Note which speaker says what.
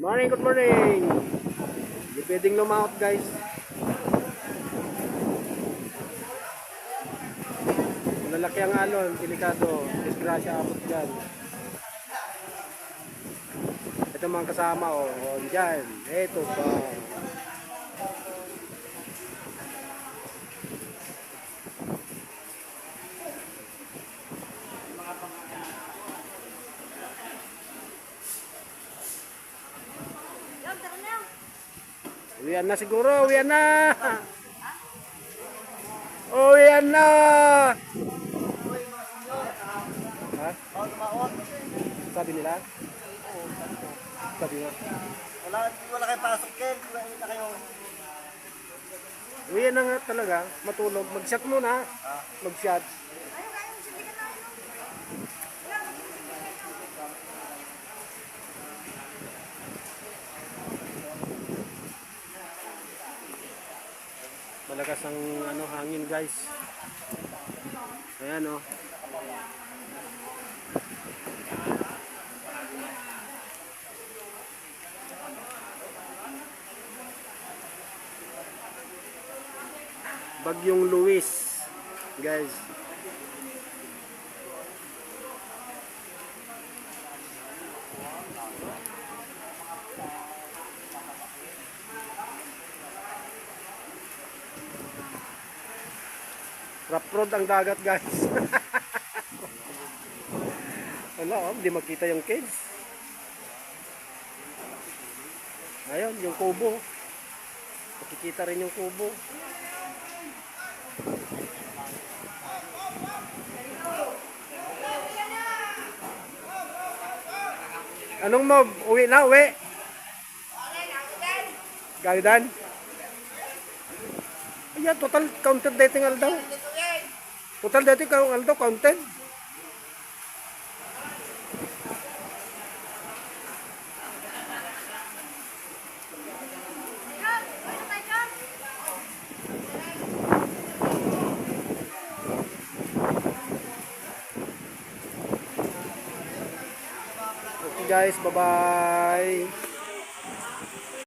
Speaker 1: Morning, good morning. Hindi pwedeng lumaot guys. Malalaki ang alon, delikado. Disgrasya abot dyan. Ito mga kasama dyan. Ito pa. Uwian na siguro, uwian na. Uwian na. Ha? Sabi nila? Sabi nila.
Speaker 2: Wala kayo pasok, Ken. Wala kayo.
Speaker 1: Uwian na nga talaga, matulog. Mag-shot muna. Mag-shot. Malakas ang hangin guys. Ayan Bagyong Luis guys. Rough road ang dagat guys. Wala hindi makita yung kids. Ayun, yung kubo. Makikita rin yung kubo. Anong mob? Uwi na, uwi? Gawdan? Ayan, total counted dating aldaw. Total dating aldaw, counted. Okay guys, bye-bye.